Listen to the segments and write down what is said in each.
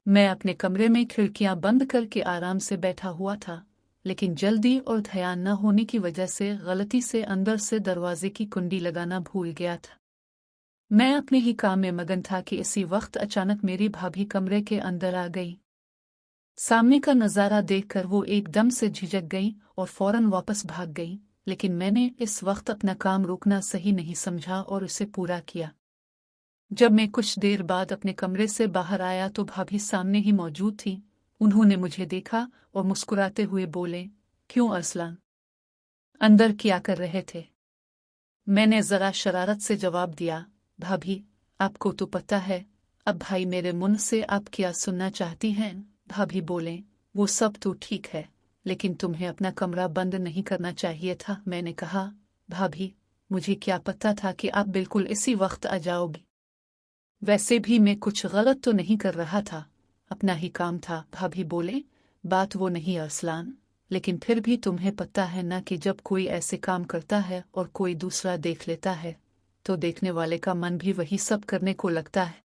मैं अपने कमरे में खिड़कियां बंद करके आराम से बैठा हुआ था, लेकिन जल्दी और ध्यान न होने की वजह से गलती से अंदर से दरवाजे की कुंडी लगाना भूल गया था। मैं अपने ही काम में मगन था कि इसी वक्त अचानक मेरी भाभी कमरे के अंदर आ गई। सामने का नज़ारा देखकर वो एकदम से झिझक गई और फौरन वापस भाग गई, लेकिन मैंने इस वक्त अपना काम रोकना सही नहीं समझा और उसे पूरा किया। जब मैं कुछ देर बाद अपने कमरे से बाहर आया तो भाभी सामने ही मौजूद थी। उन्होंने मुझे देखा और मुस्कुराते हुए बोले, क्यों अरसलान, अंदर क्या कर रहे थे? मैंने जरा शरारत से जवाब दिया, भाभी, आपको तो पता है, अब भाई मेरे मुंह से आप क्या सुनना चाहती हैं? भाभी बोले, वो सब तो ठीक है, लेकिन तुम्हें अपना कमरा बंद नहीं करना चाहिए था। मैंने कहा, भाभी, मुझे क्या पता था कि आप बिल्कुल इसी वक्त आ जाओगी। वैसे भी मैं कुछ गलत तो नहीं कर रहा था, अपना ही काम था। भाभी बोले, बात वो नहीं अरसलान, लेकिन फिर भी तुम्हें पता है ना कि जब कोई ऐसे काम करता है और कोई दूसरा देख लेता है तो देखने वाले का मन भी वही सब करने को लगता है।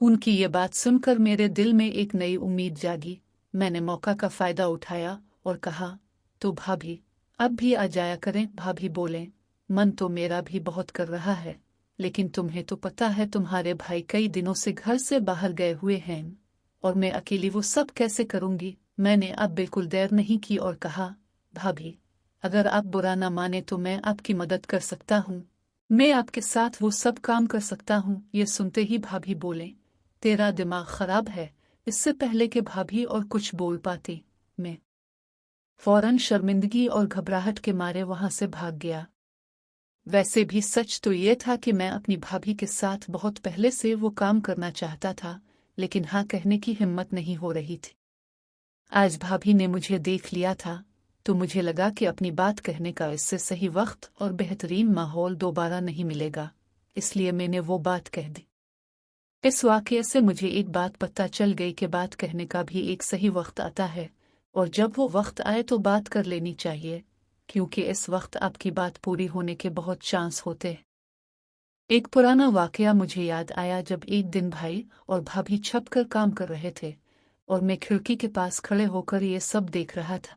उनकी ये बात सुनकर मेरे दिल में एक नई उम्मीद जागी। मैंने मौका का फायदा उठाया और कहा, तो भाभी, अब भी आ जाया करें। भाभी बोले, मन तो मेरा भी बहुत कर रहा है, लेकिन तुम्हें तो पता है तुम्हारे भाई कई दिनों से घर से बाहर गए हुए हैं और मैं अकेली वो सब कैसे करूंगी। मैंने अब बिल्कुल देर नहीं की और कहा, भाभी, अगर आप बुरा ना माने तो मैं आपकी मदद कर सकता हूँ, मैं आपके साथ वो सब काम कर सकता हूँ। ये सुनते ही भाभी बोले, तेरा दिमाग खराब है। इससे पहले कि भाभी और कुछ बोल पाती, मैं फौरन शर्मिंदगी और घबराहट के मारे वहां से भाग गया। वैसे भी सच तो ये था कि मैं अपनी भाभी के साथ बहुत पहले से वो काम करना चाहता था, लेकिन हाँ कहने की हिम्मत नहीं हो रही थी। आज भाभी ने मुझे देख लिया था तो मुझे लगा कि अपनी बात कहने का इससे सही वक्त और बेहतरीन माहौल दोबारा नहीं मिलेगा, इसलिए मैंने वो बात कह दी। इस वाकये से मुझे एक बात पता चल गई कि बात कहने का भी एक सही वक्त आता है, और जब वो वक्त आए तो बात कर लेनी चाहिए, क्योंकि इस वक्त आपकी बात पूरी होने के बहुत चांस होते हैं। एक पुराना वाकया मुझे याद आया जब एक दिन भाई और भाभी छप कर काम कर रहे थे और मैं खिड़की के पास खड़े होकर ये सब देख रहा था।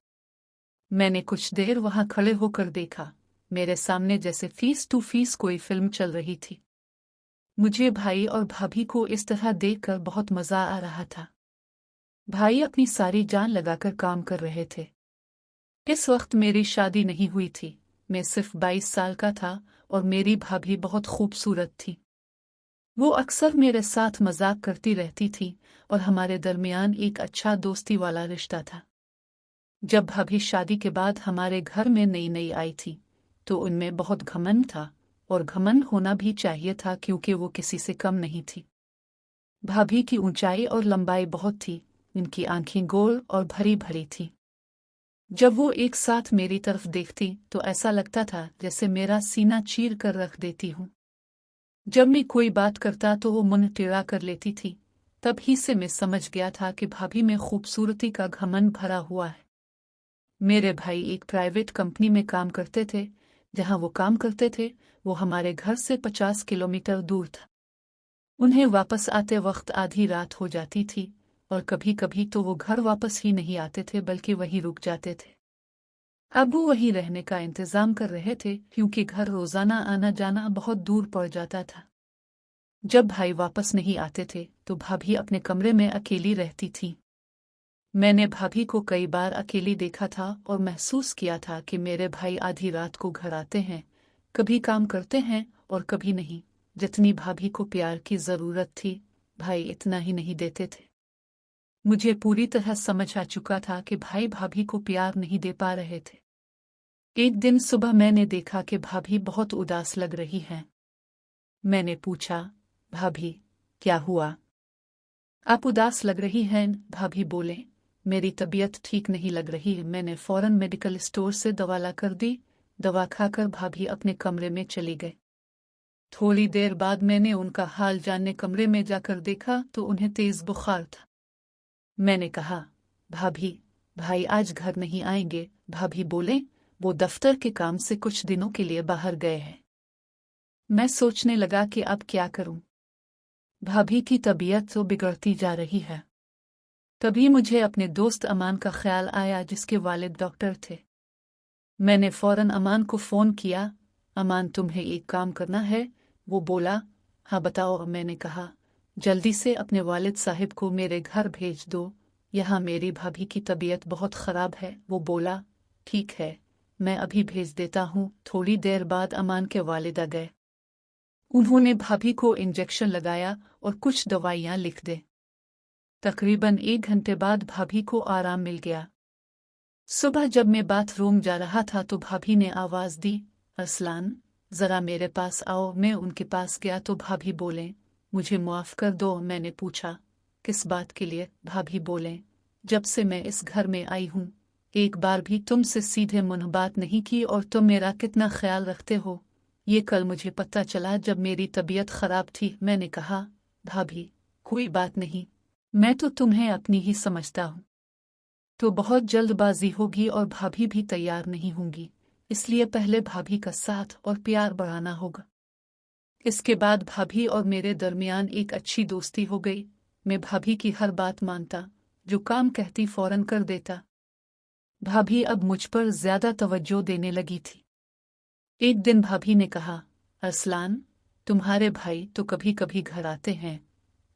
मैंने कुछ देर वहां खड़े होकर देखा, मेरे सामने जैसे फीस टू फीस कोई फिल्म चल रही थी। मुझे भाई और भाभी को इस तरह देखकर बहुत मजा आ रहा था। भाई अपनी सारी जान लगाकर काम कर रहे थे। इस वक्त मेरी शादी नहीं हुई थी, मैं सिर्फ 22 साल का था और मेरी भाभी बहुत खूबसूरत थी। वो अक्सर मेरे साथ मजाक करती रहती थी और हमारे दरमियान एक अच्छा दोस्ती वाला रिश्ता था। जब भाभी शादी के बाद हमारे घर में नई नई आई थी तो उनमें बहुत घमंड था, और घमंड होना भी चाहिए था क्योंकि वो किसी से कम नहीं थी। भाभी की ऊंचाई और लंबाई बहुत थी, उनकी आंखें गोल और भरी भरी थी। जब वो एक साथ मेरी तरफ देखती तो ऐसा लगता था जैसे मेरा सीना चीर कर रख देती हूँ। जब मैं कोई बात करता तो वो मुंह टेढ़ा कर लेती थी। तब ही से मैं समझ गया था कि भाभी में खूबसूरती का घमंड भरा हुआ है। मेरे भाई एक प्राइवेट कंपनी में काम करते थे। जहां वो काम करते थे वो हमारे घर से 50 किलोमीटर दूर था। उन्हें वापस आते वक्त आधी रात हो जाती थी और कभी कभी तो वो घर वापस ही नहीं आते थे बल्कि वहीं रुक जाते थे। अब वो वहीं रहने का इंतजाम कर रहे थे क्योंकि घर रोजाना आना जाना बहुत दूर पड़ जाता था। जब भाई वापस नहीं आते थे तो भाभी अपने कमरे में अकेली रहती थी। मैंने भाभी को कई बार अकेली देखा था और महसूस किया था कि मेरे भाई आधी रात को घर आते हैं, कभी काम करते हैं और कभी नहीं। जितनी भाभी को प्यार की जरूरत थी भाई इतना ही नहीं देते थे। मुझे पूरी तरह समझ आ चुका था कि भाई भाभी को प्यार नहीं दे पा रहे थे। एक दिन सुबह मैंने देखा कि भाभी बहुत उदास लग रही हैं। मैंने पूछा, भाभी, क्या हुआ? आप उदास लग रही हैं? भाभी बोले, मेरी तबीयत ठीक नहीं लग रही है। मैंने फौरन मेडिकल स्टोर से दवा ला कर दी। दवा खाकर भाभी अपने कमरे में चली गए। थोड़ी देर बाद मैंने उनका हाल जानने कमरे में जाकर देखा तो उन्हें तेज बुखार था। मैंने कहा, भाभी, भाई आज घर नहीं आएंगे। भाभी बोले, वो दफ्तर के काम से कुछ दिनों के लिए बाहर गए हैं। मैं सोचने लगा कि अब क्या करूं। भाभी की तबीयत तो बिगड़ती जा रही है। तभी मुझे अपने दोस्त अमान का ख्याल आया जिसके वालिद डॉक्टर थे। मैंने फौरन अमान को फ़ोन किया। अमान, तुम्हें एक काम करना है। वो बोला, हाँ बताओ। मैंने कहा, जल्दी से अपने वालिद साहिब को मेरे घर भेज दो, यहाँ मेरी भाभी की तबीयत बहुत ख़राब है। वो बोला, ठीक है, मैं अभी भेज देता हूँ। थोड़ी देर बाद अमान के वालिद आ गए। उन्होंने भाभी को इंजेक्शन लगाया और कुछ दवाइयाँ लिख दे। तकरीबन 1 घंटे बाद भाभी को आराम मिल गया। सुबह जब मैं बाथरूम जा रहा था तो भाभी ने आवाज़ दी, अरसलान, ज़रा मेरे पास आओ। मैं उनके पास गया तो भाभी बोले, मुझे माफ़ कर दो। मैंने पूछा, किस बात के लिए? भाभी बोले, जब से मैं इस घर में आई हूँ एक बार भी तुमसे सीधे मुंह बात नहीं की और तुम मेरा कितना ख्याल रखते हो, ये कल मुझे पता चला जब मेरी तबीयत ख़राब थी। मैंने कहा, भाभी कोई बात नहीं, मैं तो तुम्हें अपनी ही समझता हूँ। तो बहुत जल्दबाजी होगी और भाभी भी तैयार नहीं होंगी, इसलिए पहले भाभी का साथ और प्यार बढ़ाना होगा। इसके बाद भाभी और मेरे दरमियान एक अच्छी दोस्ती हो गई। मैं भाभी की हर बात मानता, जो काम कहती फौरन कर देता। भाभी अब मुझ पर ज्यादा तवज्जो देने लगी थी। एक दिन भाभी ने कहा, अरसलान, तुम्हारे भाई तो कभी कभी घर आते हैं,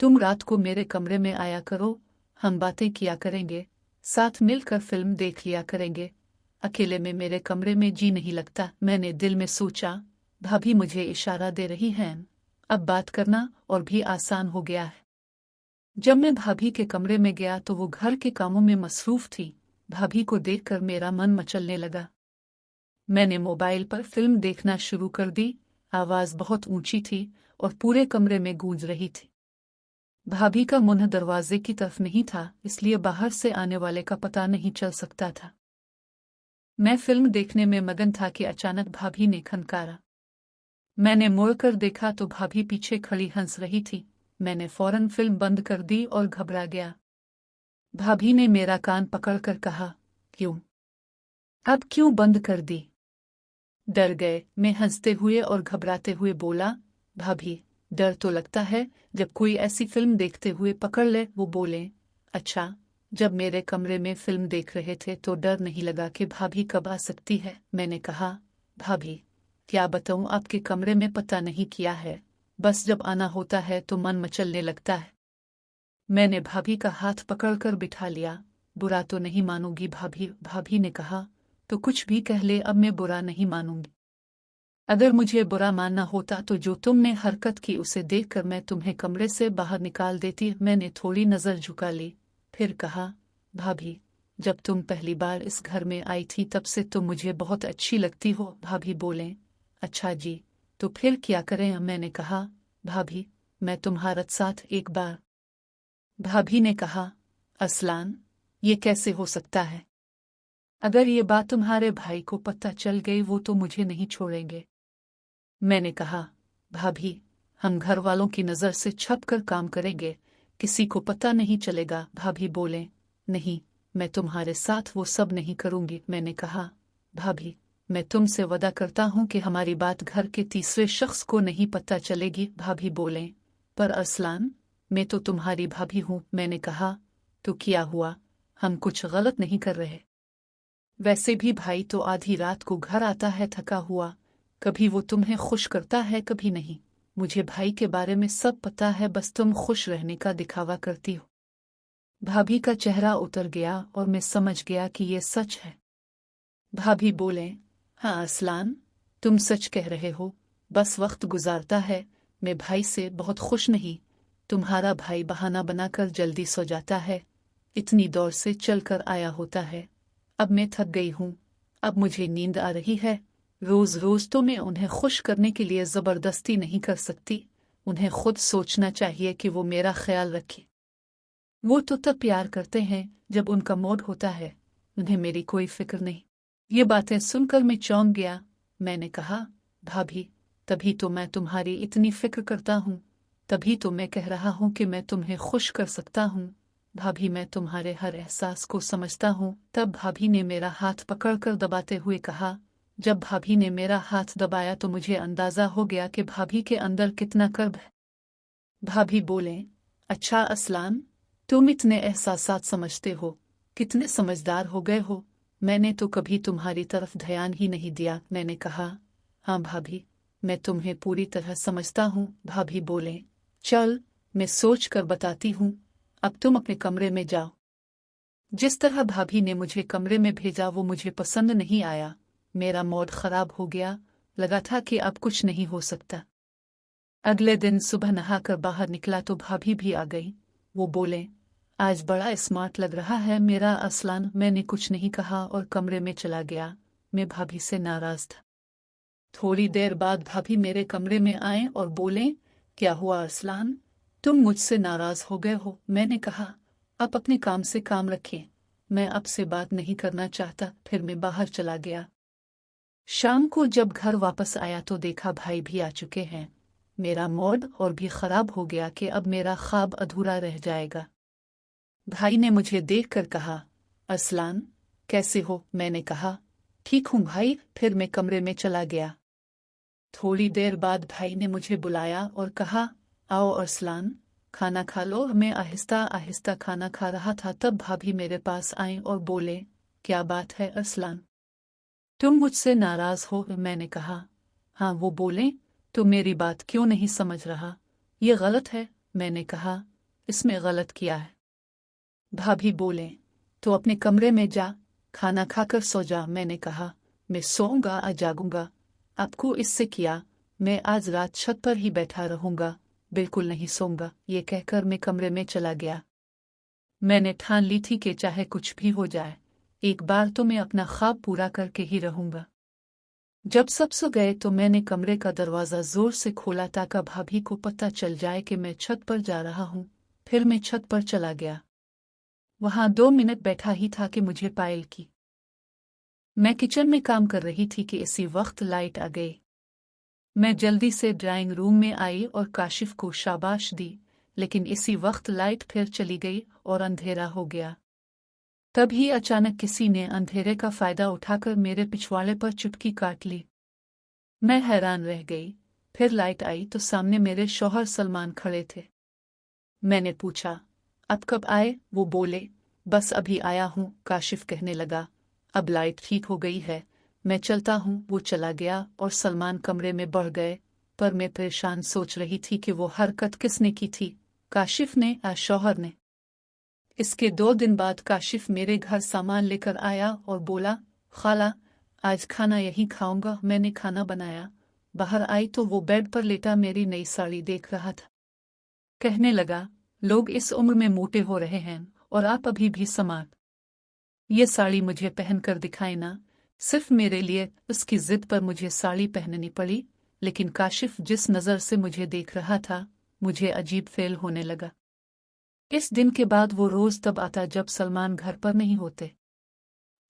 तुम रात को मेरे कमरे में आया करो, हम बातें किया करेंगे, साथ मिलकर फिल्म देख लिया करेंगे। अकेले में मेरे कमरे में जी नहीं लगता। मैंने दिल में सोचा, भाभी मुझे इशारा दे रही हैं, अब बात करना और भी आसान हो गया है। जब मैं भाभी के कमरे में गया तो वो घर के कामों में मसरूफ थी। भाभी को देखकर मेरा मन मचलने लगा। मैंने मोबाइल पर फिल्म देखना शुरू कर दी। आवाज़ बहुत ऊंची थी और पूरे कमरे में गूंज रही थी। भाभी का मुंह दरवाजे की तरफ नहीं था, इसलिए बाहर से आने वाले का पता नहीं चल सकता था। मैं फिल्म देखने में मगन था कि अचानक भाभी ने खनकारा। मैंने मुड़कर देखा तो भाभी पीछे खड़ी हंस रही थी। मैंने फौरन फिल्म बंद कर दी और घबरा गया। भाभी ने मेरा कान पकड़कर कहा, क्यों? अब क्यों बंद कर दी? डर गए? मैं हंसते हुए और घबराते हुए बोला, भाभी डर तो लगता है जब कोई ऐसी फिल्म देखते हुए पकड़ ले। वो बोले, अच्छा, जब मेरे कमरे में फिल्म देख रहे थे तो डर नहीं लगा कि भाभी कब आ सकती है? मैंने कहा, भाभी क्या बताऊं, आपके कमरे में पता नहीं किया है, बस जब आना होता है तो मन मचलने लगता है। मैंने भाभी का हाथ पकड़कर बिठा लिया। बुरा तो नहीं मानूंगी भाभी? भाभी ने कहा, तो कुछ भी कह ले, अब मैं बुरा नहीं मानूंगी। अगर मुझे बुरा मानना होता तो जो तुमने हरकत की उसे देखकर मैं तुम्हें कमरे से बाहर निकाल देती। मैंने थोड़ी नज़र झुका ली, फिर कहा, भाभी जब तुम पहली बार इस घर में आई थी तब से तुम मुझे बहुत अच्छी लगती हो। भाभी बोले, अच्छा जी, तो फिर क्या करें? मैंने कहा, भाभी मैं तुम्हारे साथ एक बार। भाभी ने कहा, असलान, ये कैसे हो सकता है? अगर ये बात तुम्हारे भाई को पता चल गई वो तो मुझे नहीं छोड़ेंगे। मैंने कहा, भाभी हम घर वालों की नज़र से छपकर काम करेंगे, किसी को पता नहीं चलेगा। भाभी बोले, नहीं, मैं तुम्हारे साथ वो सब नहीं करूंगी। मैंने कहा, भाभी मैं तुमसे वादा करता हूं कि हमारी बात घर के तीसरे शख्स को नहीं पता चलेगी। भाभी बोले, पर अरसलान मैं तो तुम्हारी भाभी हूं। मैंने कहा, तो क्या हुआ, हम कुछ गलत नहीं कर रहे? वैसे भी भाई तो आधी रात को घर आता है थका हुआ, कभी वो तुम्हें खुश करता है कभी नहीं। मुझे भाई के बारे में सब पता है, बस तुम खुश रहने का दिखावा करती हो। भाभी का चेहरा उतर गया और मैं समझ गया कि ये सच है। भाभी बोले, हाँ असलान, तुम सच कह रहे हो, बस वक्त गुजारता है। मैं भाई से बहुत खुश नहीं। तुम्हारा भाई बहाना बनाकर जल्दी सो जाता है, इतनी दौड़ से चलकर आया होता है। अब मैं थक गई हूँ, अब मुझे नींद आ रही है। रोज रोज तो मैं उन्हें खुश करने के लिए जबरदस्ती नहीं कर सकती। उन्हें खुद सोचना चाहिए कि वो मेरा ख्याल रखें। वो तो तब प्यार करते हैं जब उनका मूड होता है, उन्हें मेरी कोई फिक्र नहीं। ये बातें सुनकर मैं चौंक गया। मैंने कहा, भाभी तभी तो मैं तुम्हारी इतनी फिक्र करता हूँ, तभी तो मैं कह रहा हूँ कि मैं तुम्हें खुश कर सकता हूँ। भाभी मैं तुम्हारे हर एहसास को समझता हूँ। तब भाभी ने मेरा हाथ पकड़कर दबाते हुए कहा। जब भाभी ने मेरा हाथ दबाया तो मुझे अंदाजा हो गया कि भाभी के अंदर कितना कर्ब है। भाभी बोले, अच्छा असलान, तुम इतने एहसासात समझते हो, कितने समझदार हो गए हो। मैंने तो कभी तुम्हारी तरफ ध्यान ही नहीं दिया। मैंने कहा, हाँ भाभी, मैं तुम्हें पूरी तरह समझता हूँ। भाभी बोले, चल मैं सोच कर बताती हूँ, अब तुम अपने कमरे में जाओ। जिस तरह भाभी ने मुझे कमरे में भेजा वो मुझे पसंद नहीं आया। मेरा मूड खराब हो गया, लगा था कि अब कुछ नहीं हो सकता। अगले दिन सुबह नहाकर बाहर निकला तो भाभी भी आ गई। वो बोले, आज बड़ा स्मार्ट लग रहा है मेरा असलान। मैंने कुछ नहीं कहा और कमरे में चला गया। मैं भाभी से नाराज था। थोड़ी देर बाद भाभी मेरे कमरे में आए और बोले, क्या हुआ अरसलान, तुम मुझसे नाराज हो गए हो। मैंने कहा, आप अपने काम से काम रखें, मैं आपसे बात नहीं करना चाहता। फिर मैं बाहर चला गया। शाम को जब घर वापस आया तो देखा भाई भी आ चुके हैं। मेरा मूड और भी खराब हो गया कि अब मेरा ख्वाब अधूरा रह जाएगा। भाई ने मुझे देखकर कहा, अरसलान कैसे हो। मैंने कहा, ठीक हूँ भाई। फिर मैं कमरे में चला गया। थोड़ी देर बाद भाई ने मुझे बुलाया और कहा, आओ अरसलान, खाना खा लो। मैं आहिस्ता आहिस्ता खाना खा रहा था, तब भाभी मेरे पास आए और बोले, क्या बात है अरसलान, तुम मुझसे नाराज हो। मैंने कहा, हाँ। वो बोले, तो मेरी बात क्यों नहीं समझ रहा, ये गलत है। मैंने कहा, इसमें गलत किया है। भाभी बोले, तो अपने कमरे में जा, खाना खाकर सो जा। मैंने कहा, मैं सोऊंगा आ जागूंगा, आपको इससे किया। मैं आज रात छत पर ही बैठा रहूंगा, बिल्कुल नहीं सोऊंगा। ये कहकर मैं कमरे में चला गया। मैंने ठान ली थी कि चाहे कुछ भी हो जाए, एक बार तो मैं अपना ख्वाब पूरा करके ही रहूंगा। जब सब सो गए तो मैंने कमरे का दरवाज़ा जोर से खोला ताकि भाभी को पता चल जाए कि मैं छत पर जा रहा हूँ। फिर मैं छत पर चला गया। वहां 2 मिनट बैठा ही था कि मुझे पायल की। मैं किचन में काम कर रही थी कि इसी वक्त लाइट आ गई। मैं जल्दी से ड्राइंग रूम में आई और काशिफ को शाबाश दी, लेकिन इसी वक्त लाइट फिर चली गई और अंधेरा हो गया। तभी अचानक किसी ने अंधेरे का फायदा उठाकर मेरे पिछवाड़े पर चुटकी काट ली। मैं हैरान रह गई। फिर लाइट आई तो सामने मेरे शौहर सलमान खड़े थे। मैंने पूछा, अब कब आए। वो बोले, बस अभी आया हूँ। काशिफ कहने लगा, अब लाइट ठीक हो गई है, मैं चलता हूँ। वो चला गया और सलमान कमरे में बढ़ गए। पर मैं परेशान सोच रही थी कि वो हरकत किसने की थी, काशिफ ने या शौहर ने। इसके 2 दिन बाद काशिफ मेरे घर सामान लेकर आया और बोला, खाला आज खाना यहीं खाऊंगा। मैंने खाना बनाया। बाहर आई तो वो बेड पर लेटा मेरी नई साड़ी देख रहा था। कहने लगा, लोग इस उम्र में मोटे हो रहे हैं और आप अभी भी स्मार्ट। ये साड़ी मुझे पहनकर दिखाए ना। सिर्फ मेरे लिए उसकी जिद पर मुझे साड़ी पहननी पड़ी। लेकिन काशिफ जिस नज़र से मुझे देख रहा था, मुझे अजीब फील होने लगा। इस दिन के बाद वो रोज तब आता जब सलमान घर पर नहीं होते।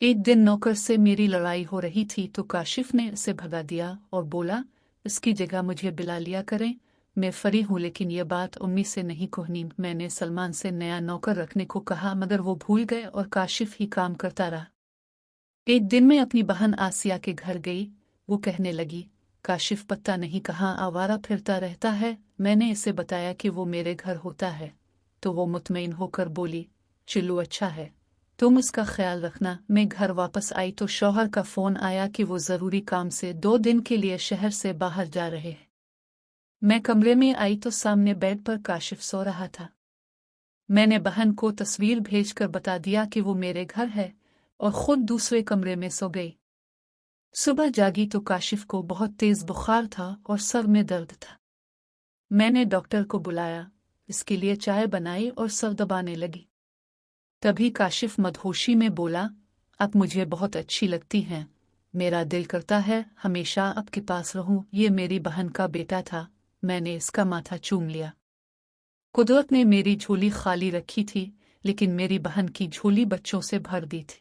एक दिन नौकर से मेरी लड़ाई हो रही थी तो काशिफ ने उसे भगा दिया और बोला, इसकी जगह मुझे बुला लिया करें। मैं फरी हूँ लेकिन यह बात उम्मी से नहीं कहनी। मैंने सलमान से नया नौकर रखने को कहा मगर वो भूल गए और काशिफ ही काम करता रहा। एक दिन मैं अपनी बहन आसिया के घर गई। वो कहने लगी, काशिफ पता नहीं कहाँ आवारा फिरता रहता है। मैंने इसे बताया कि वो मेरे घर होता है तो वो मुतमईन होकर बोली, चिल्लू अच्छा है, तुम उसका ख्याल रखना। मैं घर वापस आई तो शौहर का फोन आया कि वो जरूरी काम से 2 दिन के लिए शहर से बाहर जा रहे हैं। मैं कमरे में आई तो सामने बेड पर काशिफ सो रहा था। मैंने बहन को तस्वीर भेजकर बता दिया कि वो मेरे घर है और खुद दूसरे कमरे में सो गई। सुबह जागी तो काशिफ को बहुत तेज बुखार था और सर में दर्द था। मैंने डॉक्टर को बुलाया, इसके लिए चाय बनाई और सर दबाने लगी। तभी काशिफ मदहोशी में बोला, आप मुझे बहुत अच्छी लगती हैं, मेरा दिल करता है हमेशा आपके पास रहूं। ये मेरी बहन का बेटा था। मैंने इसका माथा चूम लिया। कुदरत ने मेरी झोली खाली रखी थी लेकिन मेरी बहन की झोली बच्चों से भर दी थी।